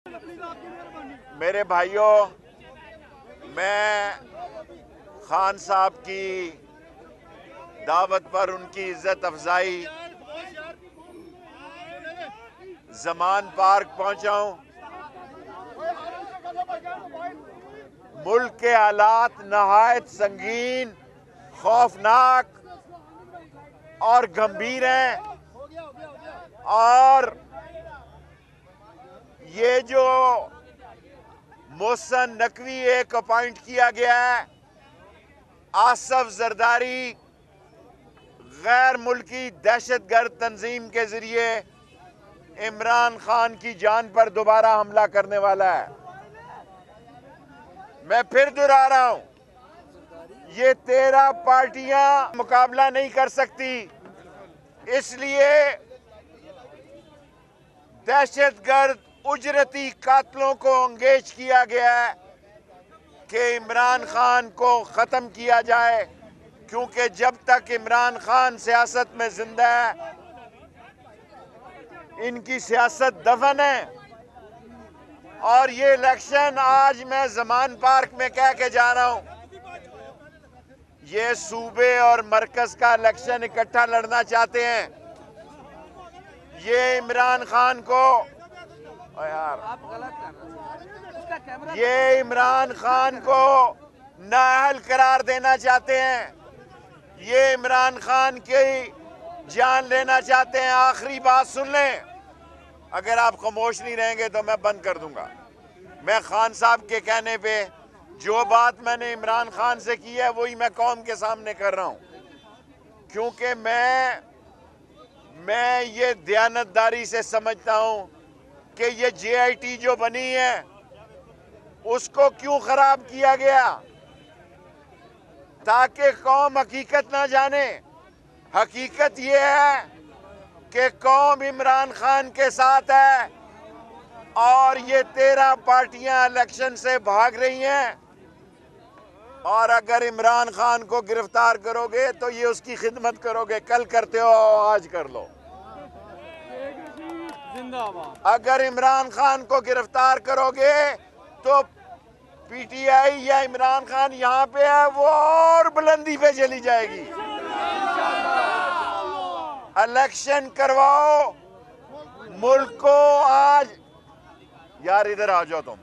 मेरे भाइयों, मैं खान साहब की दावत पर उनकी इज्जत अफजाई जमान पार्क पहुंचा हूं। मुल्क के हालात नहायत संगीन, खौफनाक और गंभीर हैं और ये जो मोहसन नकवी एक अपॉइंट किया गया है, आसफ जरदारी गैर मुल्की दहशतगर्द तंजीम के जरिए इमरान खान की जान पर दोबारा हमला करने वाला है। मैं फिर दोहरा रहा हूं, ये 13 पार्टियां मुकाबला नहीं कर सकती, इसलिए दहशतगर्द उजरती कातलों को एंगेज किया गया है कि इमरान खान को खत्म किया जाए, क्योंकि जब तक इमरान खान सियासत में जिंदा है इनकी सियासत दफन है। और ये इलेक्शन आज मैं जमान पार्क में कह के जा रहा हूं, ये सूबे और मरकज का इलेक्शन इकट्ठा लड़ना चाहते हैं। ये इमरान खान को ये इमरान खान को नाअहल करार देना चाहते हैं, ये इमरान खान की जान लेना चाहते हैं। आखिरी बात सुन लें, अगर आप खामोश नहीं रहेंगे तो मैं बंद कर दूंगा। मैं खान साहब के कहने पे जो बात मैंने इमरान खान से की है वही मैं कौम के सामने कर रहा हूं, क्योंकि मैं ये दयानतदारी से समझता हूं कि ये JIT जो बनी है उसको क्यों खराब किया गया, ताकि कौम हकीकत ना जाने। हकीकत ये है कि कौम इमरान खान के साथ है और ये 13 पार्टियां इलेक्शन से भाग रही हैं। और अगर इमरान खान को गिरफ्तार करोगे तो ये उसकी खिदमत करोगे, कल करते हो आज कर लो। अगर इमरान खान को गिरफ्तार करोगे तो PTI या इमरान खान यहाँ पे है वो और बुलंदी पे चली जाएगी। इलेक्शन करवाओ, मुल्क को आज यार इधर आ जाओ तुम।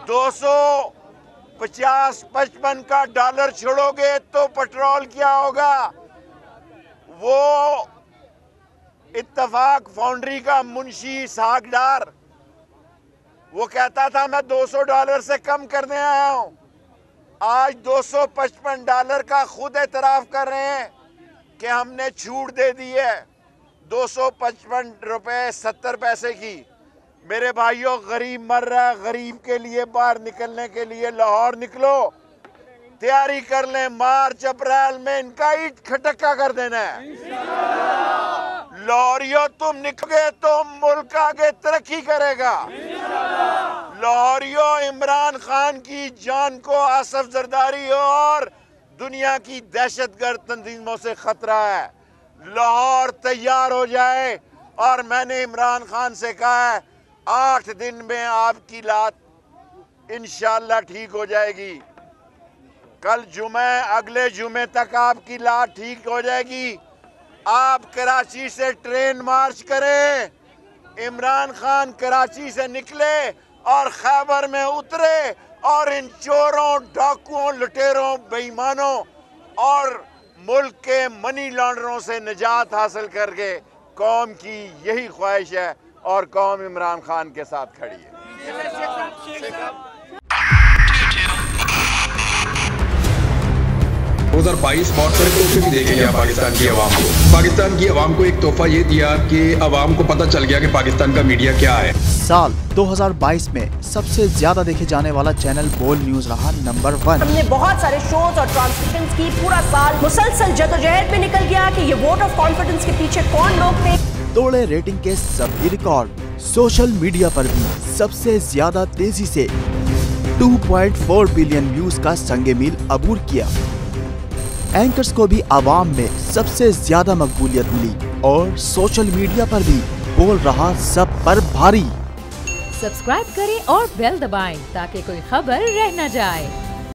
250-55 का डॉलर छोड़ोगे तो पेट्रोल क्या होगा। वो इत्तफाक फाउंड्री का मुंशी इसहाक डार वो कहता था मैं $200 से कम करने आया हूं, आज $255 का खुद एतराफ कर रहे हैं कि हमने छूट दे दी है। 255 रुपए 70 पैसे की। मेरे भाइयों, गरीब मर रहा है, गरीब के लिए बाहर निकलने के लिए लाहौर निकलो, तैयारी कर लें। मार्च अप्रैल में इनका ईट खटक्का कर देना है। लाहौरियों तुम निकलोगे तो मुल्क आगे तरक्की करेगा। लाहौरियों, इमरान खान की जान को आसफ जरदारी और दुनिया की दहशतगर्द तंजीमों से खतरा है। लाहौर तैयार हो जाए। और मैंने इमरान खान से कहा है 8 दिन में आपकी लात इंशाल्लाह ठीक हो जाएगी। कल जुमे, अगले जुमे तक आपकी लात ठीक हो जाएगी। आप कराची से ट्रेन मार्च करें, इमरान खान कराची से निकले और खैबर में उतरे और इन चोरों, डाकुओं, लुटेरों, बेईमानों और मुल्क के मनी लॉन्डरों से निजात हासिल करके कौम की यही ख्वाहिश है और कौम इमरान खान के साथ खड़ी है। 2022 बहुत सारे तोहफे भी देके गया पाकिस्तान की आवाम को। पाकिस्तान की आवाम को एक तोहफा ये दिया कि आवाम को पता चल गया कि पाकिस्तान का मीडिया क्या है। साल 2022 में सबसे ज्यादा देखे जाने वाला चैनल बोल न्यूज रहा नंबर 1। हमने बहुत सारे शोज और ट्रांसमिशंस की, पूरा साल मुसलसल जदोजहद में निकल गया कि ये वोट ऑफ कॉन्फिडेंस के पीछे कौन लोग थे। तोड़े रेटिंग के सभी रिकॉर्ड। सोशल मीडिया पर भी सबसे ज्यादा तेजी से 2.4 बिलियन व्यूज का संगे मील अबूर किया। एंकर्स को भी आवाम में सबसे ज्यादा मकबूलियत मिली और सोशल मीडिया पर भी बोल रहा सब पर भारी। सब्सक्राइब करें और बेल दबाएं ताकि कोई खबर रह न जाए।